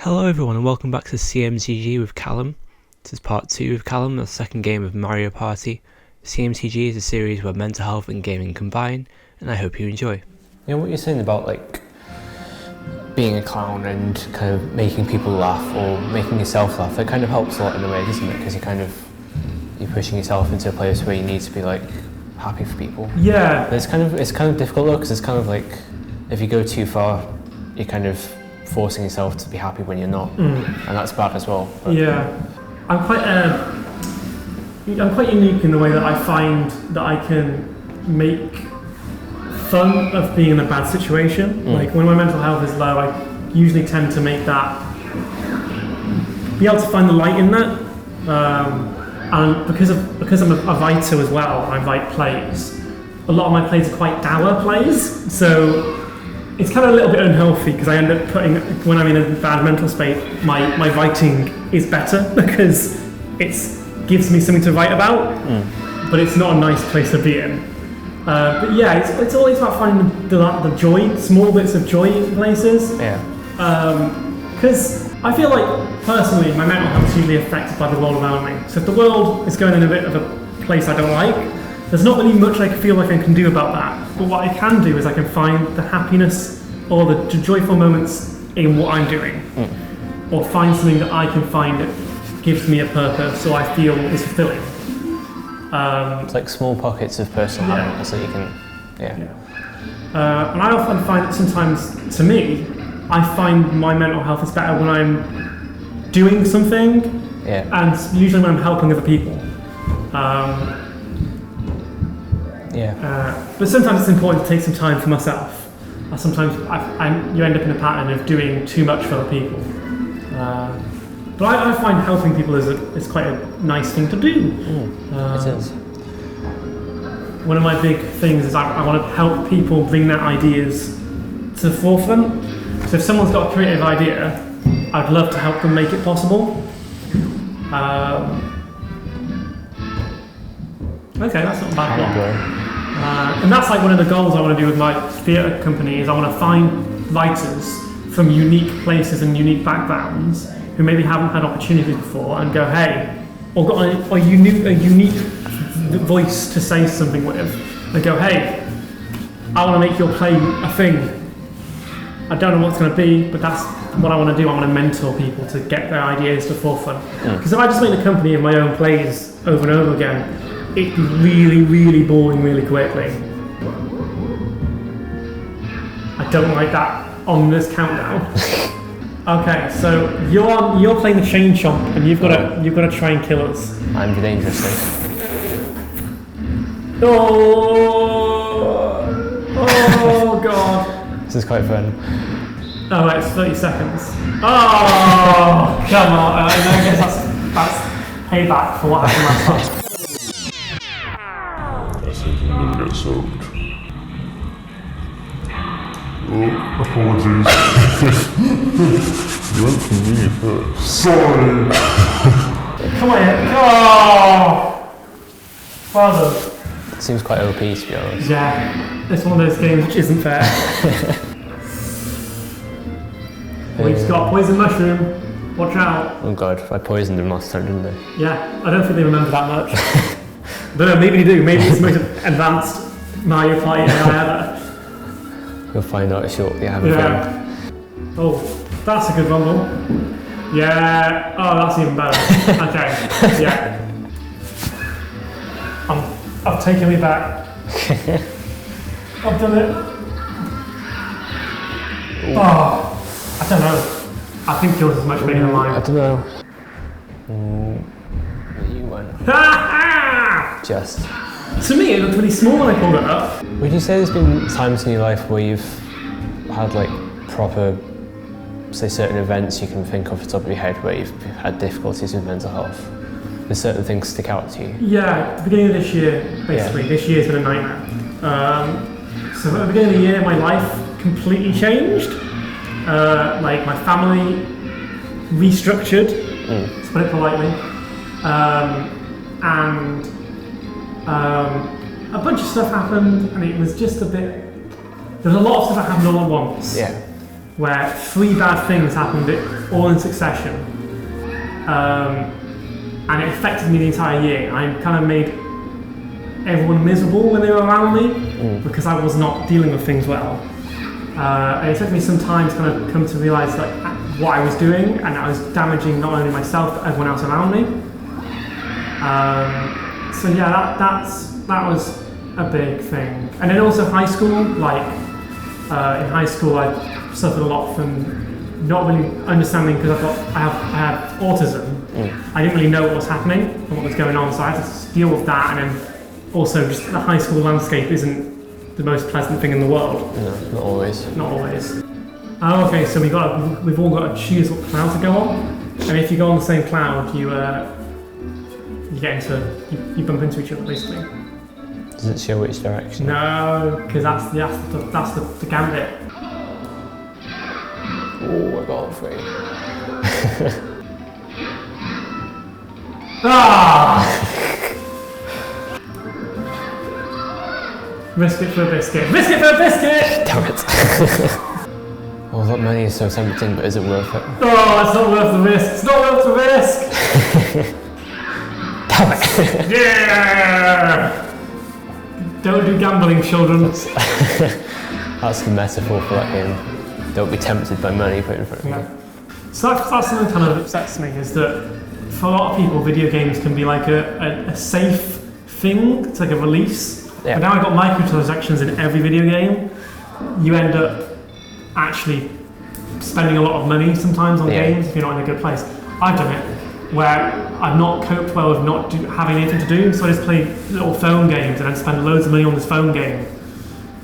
Hello everyone and welcome back to CMTG with Kallum. This is part 2 of Kallum, the second game of Mario Party. CMTG is a series where mental health and gaming combine, and I hope you enjoy. You know what you're saying about like being a clown and kind of making people laugh or making yourself laugh, it kind of helps a lot in a way, doesn't it? Because you're pushing yourself into a place where you need to be like happy for people. Yeah. But it's kind of difficult though, because it's kind of like if you go too far, you're kind of forcing yourself to be happy when you're not, and that's bad as well. But yeah, I'm quite unique in the way that I find that I can make fun of being in a bad situation. Like when my mental health is low, I usually tend to make that, be able to find the light in that. And because I'm a writer as well, I write plays. A lot of my plays are quite dour plays, so it's kind of a little bit unhealthy because I end up putting, when I'm in a bad mental state, my writing is better because it gives me something to write about, but it's not a nice place to be in. But yeah, it's always about finding the joy, small bits of joy in places. yeah, Because I feel like, personally, my mental health is usually affected by the world around me. So if the world is going in a bit of a place I don't like, there's not really much I feel like I can do about that. But what I can do is I can find the happiness or the joyful moments in what I'm doing. Or find something that I can find that gives me a purpose or I feel is fulfilling. it's like small pockets of personal happiness that you can, And I often find that sometimes, to me, I find my mental health is better when I'm doing something, and usually when I'm helping other people. But sometimes it's important to take some time for myself. Sometimes you end up in a pattern of doing too much for other people. But I find helping people is quite a nice thing to do. it is. One of my big things is I want to help people bring their ideas to the forefront. So if someone's got a creative idea, I'd love to help them make it possible. Okay, that's not a bad one. And that's like one of the goals I want to do with my theatre company is I want to find writers from unique places and unique backgrounds who maybe haven't had opportunities before and go, hey, or got a unique voice to say something with, and go, hey, I want to make your play a thing. I don't know what it's going to be, but that's what I want to do. I want to mentor people to get their ideas to the forefront. Because if I just make a company of my own plays over and over again, it'd be really, really boring really quickly. I don't like that on this countdown. Okay, so you're playing the chain chomp, and you've got to try and kill us. I'm dangerously. Oh god. This is quite fun. Oh wait, it's 30 seconds. Oh come on! I guess that's payback for what happened last time. I think I'm gonna get soaked. Oh, apologies. You went for me first. Sorry. Come on, oh! Well done. It seems quite OP, to be honest. Yeah, it's one of those games which isn't fair. We've just got poison mushroom. Watch out. Oh god, I poisoned him last time, didn't I? Yeah, I don't think they remember that much. But no, maybe they do. Maybe it's the most advanced Mario Party AI ever. You'll find out shortly, I have a feeling. Oh, that's a good rumble. Yeah. Oh, that's even better. Okay. Yeah. I've taken me back. I've done it. Oh, I don't know. I think yours is much bigger than mine. I don't know. You won. Just. To me, it looked really small when I pulled it up. Would you say there's been times in your life where you've had like proper, say certain events you can think off the top of your head where you've had difficulties with mental health? There's certain things stick out to you? Yeah, at the beginning of this year, basically. This year's been a nightmare. So at the beginning of the year, my life completely changed. Like my family restructured, to put it politely. And a bunch of stuff happened, and it was just a bit. There was a lot of stuff that happened all at once. Yeah. where 3 bad things happened all in succession, and it affected me the entire year. I kind of made everyone miserable when they were around me because I was not dealing with things well. And it took me some time to kind of come to realise like what I was doing, and I was damaging not only myself but everyone else around me. So yeah, that was a big thing. And then also high school, like in high school I suffered a lot from not really understanding, because I have autism. I didn't really know what was happening and what was going on, so I had to deal with that. And then also just the high school landscape isn't the most pleasant thing in the world. No, not always. Not always. Oh, okay, so we've all got to choose what cloud to go on, and if you go on the same cloud, you bump into each other basically. Does it show which direction? No, because that's the gambit. Oh, I got all 3. Ah! Risk it for a biscuit. Risk it for a biscuit! Damn it. Well, that money is so tempting, but is it worth it? Oh, it's not worth the risk. It's not worth the risk! Damn it. Yeah! Don't do gambling, children. That's the metaphor for that game. Don't be tempted by money put in front of you. Yeah. So that's something that kind of upsets me, is that for a lot of people, video games can be like a safe thing. It's like a release. Yeah. But now I've got microtransactions in every video game. You end up actually spending a lot of money sometimes on games if you're not in a good place. I've done it where I've not coped well with not having anything to do, so I just play little phone games and then spend loads of money on this phone game.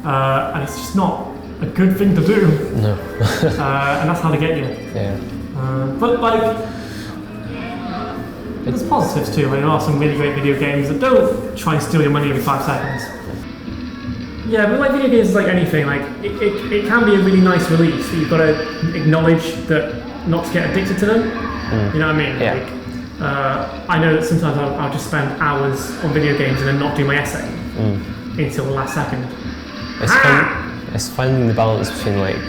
And it's just not a good thing to do. No. And that's how they get you. Yeah. But like, there's positives too. There are some really great video games that don't try and steal your money every 5 seconds. Yeah, but like video games is like anything. Like it can be a really nice release, but you've got to acknowledge that not to get addicted to them. You know what I mean? Yeah. Like, I know that sometimes I'll just spend hours on video games and then not do my essay until the last second. It's finding the balance between like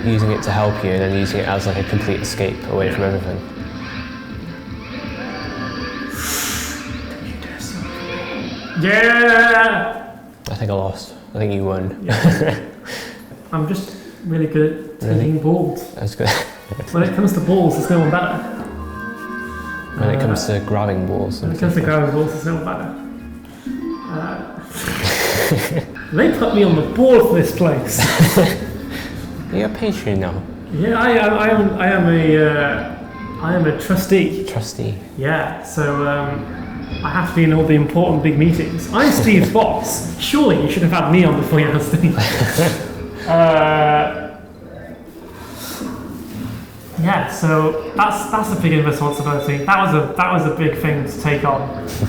using it to help you and then using it as like a complete escape away from everything. Yeah! I think I lost. I think you won. Yeah. I'm just really good at taking balls. That's good. When it comes to balls, there's no one better. When it comes to grabbing balls. When it comes to grabbing balls, there's no one better. They put me on the board for this place. You're a patron now. Yeah, I am a trustee. Trustee. Yeah, so I have to be in all the important big meetings. I'm Steve's boss. Surely you should have had me on before you asked Steve. Yeah, so that's a big responsibility. That was a big thing to take on,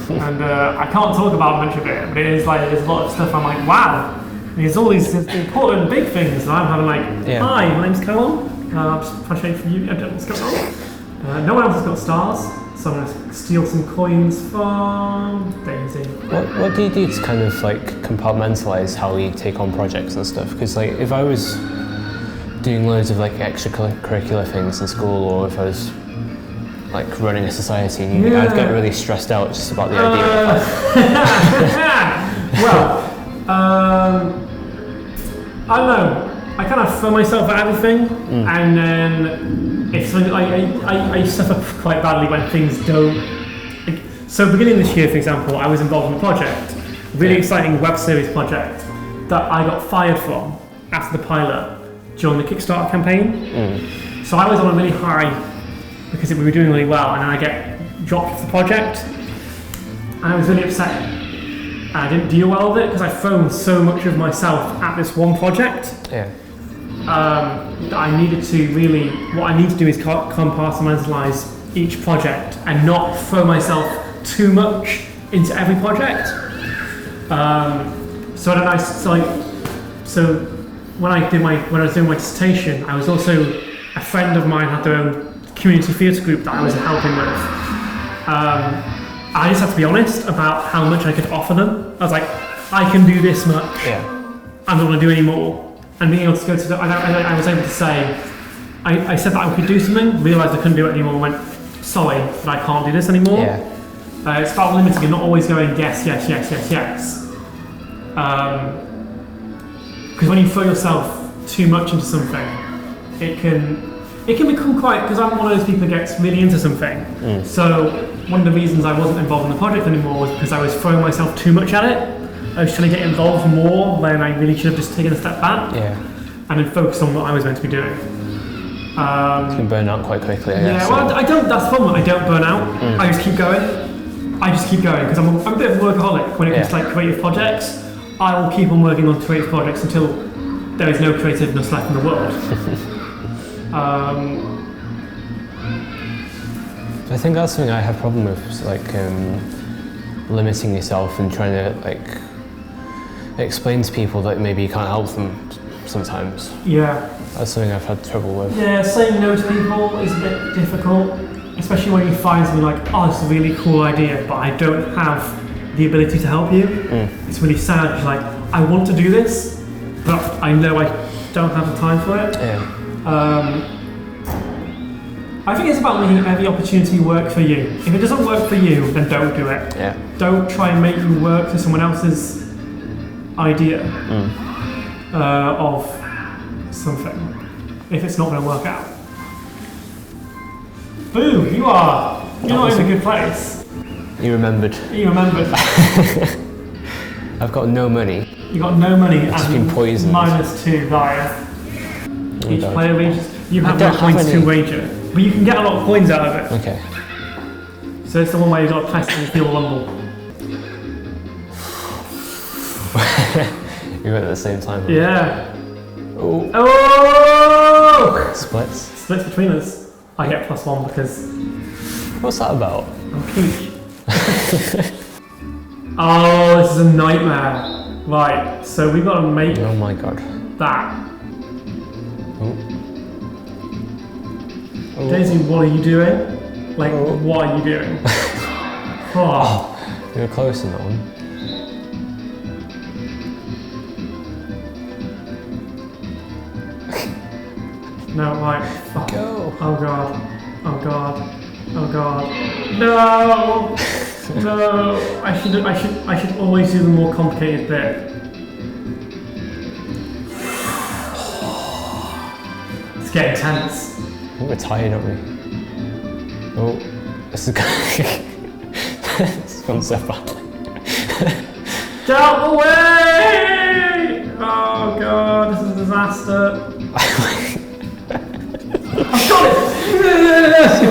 and I can't talk about much of it. But it is like there's a lot of stuff. I'm like, wow, there's all these important big things, and I'm having like, hi, my name's Kallum. I'm just frustrated for you. I don't know what's going on. No one else has got stars, so I'm going to steal some coins from Daisy. What do you do to kind of like compartmentalise how you take on projects and stuff? Because like if I was doing loads of like extracurricular things in school, or if I was like running a society in uni, I'd get really stressed out just about the idea of that. Well, I don't know. I kind of throw myself at everything, and then if something, I suffer quite badly when things don't. Like, so beginning this year, for example, I was involved in a project, a really exciting web series project that I got fired from after the pilot during the Kickstarter campaign. So I was on a really high because we were doing really well, and then I get dropped off the project, and I was really upset. And I didn't deal well with it because I've thrown so much of myself at this one project. Yeah. That I needed to really, what I need to do is compartmentalize each project and not throw myself too much into every project. So when I was doing my dissertation, I was also, a friend of mine had their own community theatre group that I was helping with. I just had to be honest about how much I could offer them. I was like, I can do this much. Yeah. I don't want to do any more. and being able to go to the, I was able to say, I said that I could do something, realised I couldn't do it anymore, and went, sorry, but I can't do this anymore. Yeah. It's about limiting and not always going yes. Because when you throw yourself too much into something, it can become quite, because I'm one of those people who gets really into something. So one of the reasons I wasn't involved in the project anymore was because I was throwing myself too much at it. I was trying to get involved more when I really should have just taken a step back and then focused on what I was meant to be doing. You can burn out quite quickly, I guess. Yeah, well, I don't, that's the problem, I don't burn out. I just keep going. Because I'm a bit of a workaholic when it comes to like creative projects. I will keep on working on creative projects until there is no creativeness left in the world. I think that's something I have a problem with, is like limiting yourself and trying to like explain to people that maybe you can't help them sometimes. Yeah. That's something I've had trouble with. Yeah, saying no to people is a bit difficult, especially when you find something like, oh, it's a really cool idea, but I don't have the ability to help you. It's really sad, because like, I want to do this, but I know I don't have the time for it. Yeah. I think it's about making every opportunity work for you. If it doesn't work for you, then don't do it. Yeah. Don't try and make you work for someone else's idea of something, if it's not going to work out. Boo, you're not in a good place. You remembered. I've got no money. You got no money It's and been poisoned. -2 value. Each God. player wages. You I have don't no points have to any. wager, but you can get a lot of coins out of it. Okay. So it's the one where you got to press and feel rumble. You went at the same time. Yeah. Oh. Oh! Splits. Splits between us. I get +1 because What's that about? I'm peak. Oh, this is a nightmare. Right, so we've got to make Oh my god. that. Oh. Oh. Daisy, what are you doing? Like, Oh. what are you doing? Oh. You were close on that one. No, right. Fuck. Go. Oh god. Oh god. Oh god. No! No! I should always do the more complicated bit. It's getting tense. I think we're tired, aren't we? Oh, this is this is gone so badly. Get out the way! Oh god, this is a disaster. I've got it! See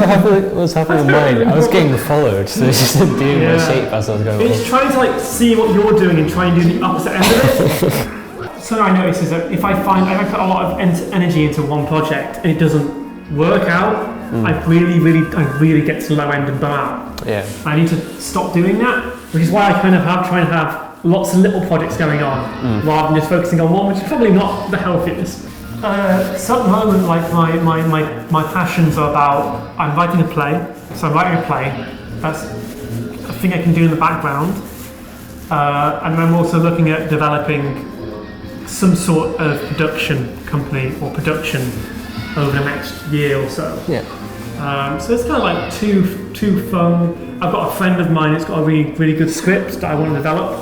what's happening with mine? I was getting followed, so it's just doing my shape as I was going It's along. trying to like see what you're doing and try and do the opposite end of it. Something I notice is that if I put a lot of energy into one project and it doesn't work out, I really get to the low end and burn out. Yeah. I need to stop doing that, which is why I try and have lots of little projects going on rather than just focusing on one, which is probably not the healthiest. So at the moment, like my passions are about, I'm writing a play, so I'm writing a play. That's a thing I can do in the background, and I'm also looking at developing some sort of production company or production over the next year or so. Yeah. So it's kind of like too fun. I've got a friend of mine that's got a really good script that I want to develop.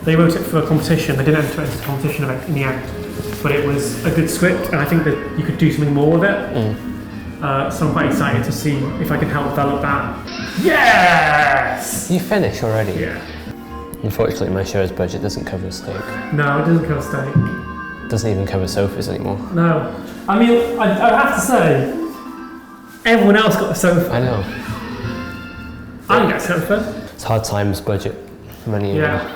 They wrote it for a competition. They didn't enter into the competition event in the end, but it was a good script, and I think that you could do something more with it. So I'm quite excited to see if I can help develop that. Yes! You finished already? Yeah. Unfortunately, my show's budget doesn't cover steak. No, it doesn't cover steak. Doesn't even cover sofas anymore. No. I mean, I have to say, everyone else got a sofa. I know. I didn't get a sofa. It's hard times budget. Money. Yeah.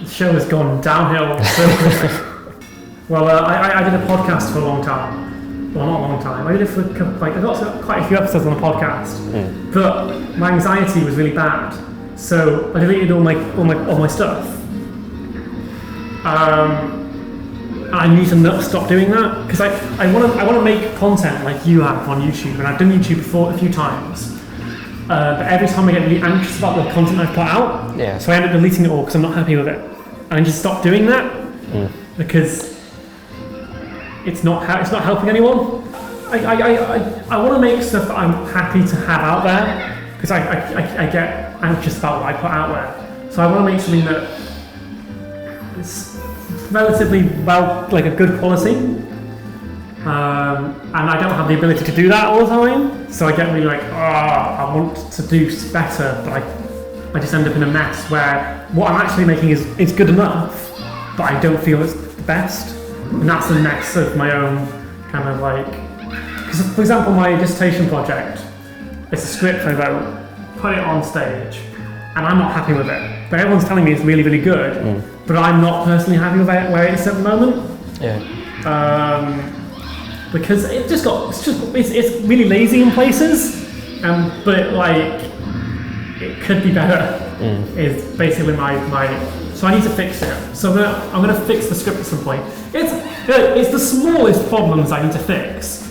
The show has gone downhill so quickly. Well, I did a podcast for a long time. Well, not a long time. I did it for I got quite a few episodes on the podcast. But my anxiety was really bad, so I deleted all my stuff. I need to stop doing that because I want to make content like you have on YouTube, and I've done YouTube before a few times. But every time I get really anxious about the content I've put out, so I end up deleting it all because I'm not happy with it. And I just stopped doing that because it's not helping anyone. I want to make stuff that I'm happy to have out there, because I get anxious about what I put out there. So I want to make something that is relatively like a good quality. And I don't have the ability to do that all the time, so I get really like, I want to do better, but I just end up in a mess where what I'm actually making is good enough, but I don't feel it's the best. And that's the mess of my own kind of like, because for example, my dissertation project, it's a script I wrote, put it on stage, and I'm not happy with it. But everyone's telling me it's really, really good, but I'm not personally happy with where it is at the moment. Yeah. Because it's really lazy in places, but it could be better. Is basically my. So I need to fix it. So I'm gonna fix the script at some point. It's the smallest problems I need to fix.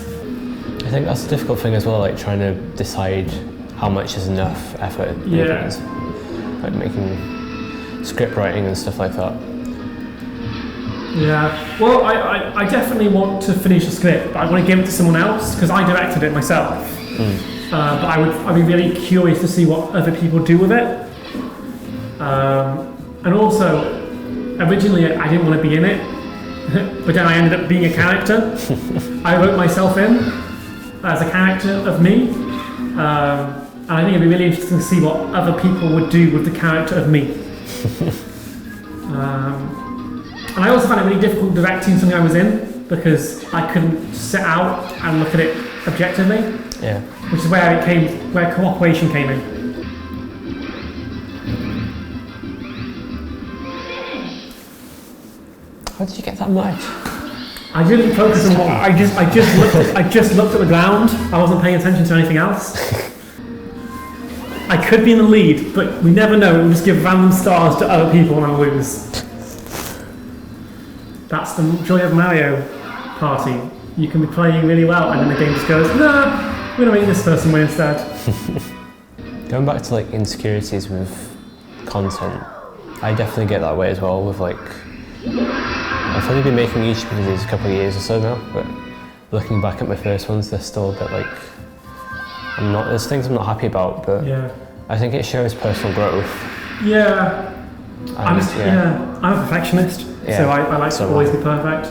I think that's a difficult thing as well, like trying to decide how much is enough effort. Yeah. Like making script writing and stuff like that. Yeah, well, I definitely want to finish a script, but I want to give it to someone else because I directed it myself. But I'd be really curious to see what other people do with it. And also, originally I didn't want to be in it, but then I ended up being a character. I wrote myself in as a character of me, and I think it'd be really interesting to see what other people would do with the character of me. And I also found it really difficult directing something I was in because I couldn't sit out and look at it objectively. Yeah. Which is where cooperation came in. How did you get that much? I didn't focus on what I just looked at the ground. I wasn't paying attention to anything else. I could be in the lead, but we never know. We'll just give random stars to other people and I'll lose. That's the joy of Mario Party. You can be playing really well and then the game just goes, no, we're going to make this person win instead. Going back to like insecurities with content, I definitely get that way as well with like, I've only been making YouTube videos a couple of years or so now, but looking back at my first ones, they're still a bit like, there's things I'm not happy about, but yeah. I think it shows personal growth. Yeah. I'm a perfectionist, so I like to always be perfect.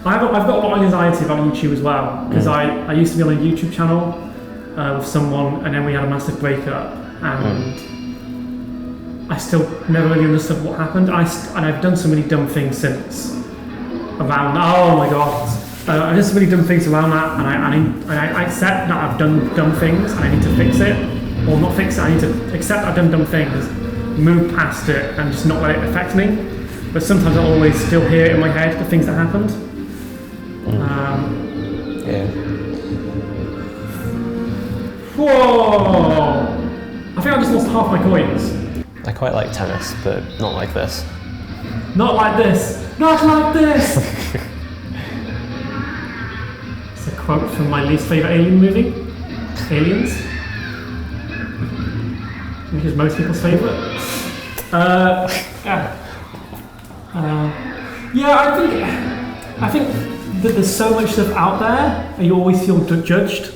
I've got a lot of anxiety about YouTube as well, because I used to be on a YouTube channel with someone, and then we had a massive breakup, and I still never really understood what happened. And I've done so many dumb things since. Around, oh my god. I've done so many dumb things around that, and I accept that I've done dumb things, and I need to fix it. Or not fix it, I need to accept I've done dumb things, move past it, and just not let it affect me. But sometimes I always still hear it in my head, the things that happened. Yeah. Whoa! I think I just lost half my coins. I quite like tennis, but not like this. Not like this! Not like this! It's a quote from my least favourite Alien movie, Aliens. Which is most people's favourite. I think that there's so much stuff out there, and you always feel judged,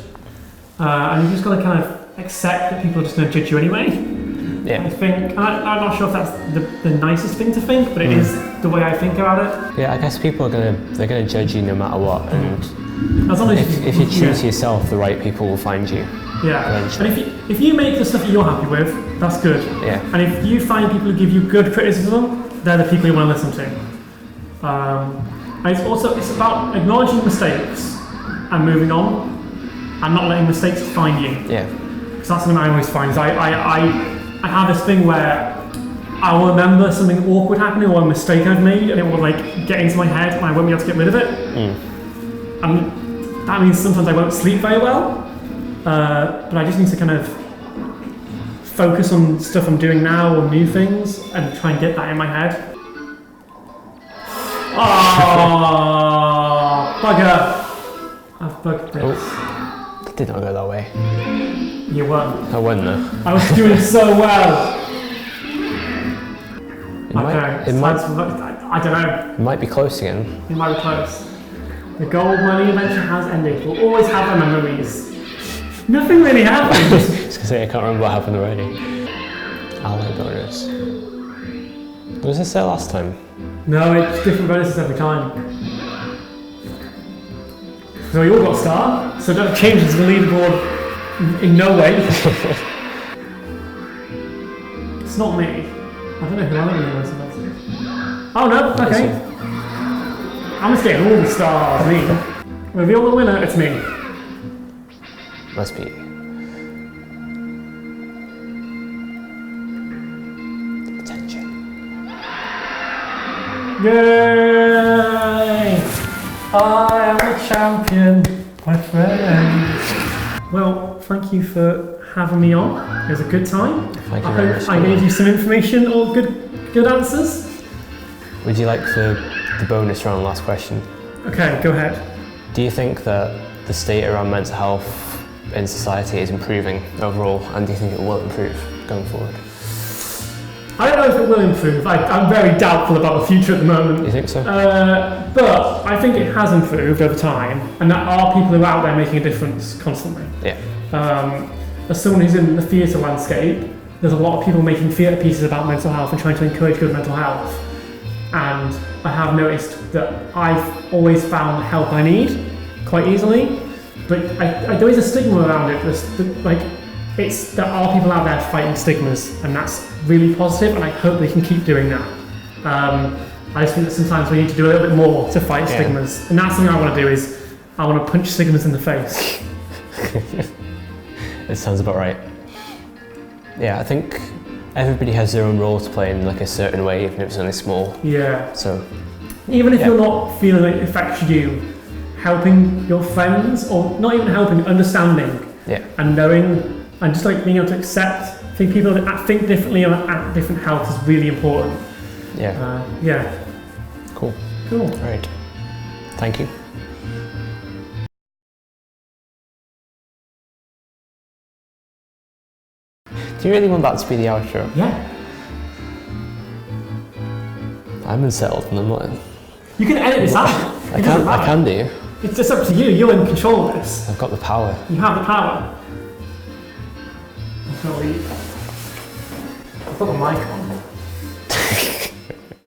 and you just got to kind of accept that people are just going to judge you anyway. Yeah. I think I'm not sure if that's the nicest thing to think, but it is the way I think about it. Yeah, I guess people are gonna judge you no matter what, and as long as if you choose yourself, the right people will find you. Yeah, eventually. and if you make the stuff that you're happy with, that's good. Yeah. And if you find people who give you good criticism, they're the people you want to listen to. And it's about acknowledging mistakes and moving on, and not letting mistakes define you. Yeah. Because that's something I always find. Is I have this thing where I will remember something awkward happening or a mistake I've made, and it will like get into my head, and I won't be able to get rid of it. And that means sometimes I won't sleep very well. But I just need to kind of focus on stuff I'm doing now or new things and try and get that in my head. Oh, bugger! I've bugged this. Oh, it did not go that way. You won. I won though. I was doing so well. I don't know. It might be close again. It might be close. The gold money adventure has ended. We'll always have our memories. Nothing really happened. I was gonna say, I can't remember what happened already. Ally bonus. Was this there last time? No, it's different bonuses every time. So we all got star, so that changes the leaderboard in no way. It's not me. I don't know who I'm going to Oh no, okay. I'm just getting all the stars, me. Reveal the winner, it's me. Must be. Attention. Yay! I am a champion, my friend. Well, thank you for having me on. It was a good time. Thank you very much. I gave you some information or good answers. Would you like the bonus round last question? Okay, go ahead. Do you think that the state around mental health in society is improving overall, and do you think it will improve going forward? I don't know if it will improve. I'm very doubtful about the future at the moment. You think so? But I think it has improved over time, and there are people who are out there making a difference constantly. Yeah. As someone who's in the theatre landscape, there's a lot of people making theatre pieces about mental health and trying to encourage good mental health. And I have noticed that I've always found the help I need quite easily, but there is a stigma around it. There are people out there fighting stigmas, and that's really positive, and I hope they can keep doing that. I just think that sometimes we need to do a little bit more to fight stigmas, and that's something I want to do. Is I want to punch stigmas in the face. It sounds about right. Yeah, I think everybody has their own role to play in like a certain way, even if it's only small. Yeah. So even if you're not feeling like it affects you, helping your friends, or not even helping, understanding, and knowing. And just like being able to accept, I think people that think differently or at different health is really important. Yeah. Yeah. Cool. Cool. All right. Thank you. Do you really want that to be the outro? Yeah. I'm unsettled and I'm not. You can edit this out. I can do. It's just up to you. You're in control of this. I've got the power. You have the power. I'll put the mic on.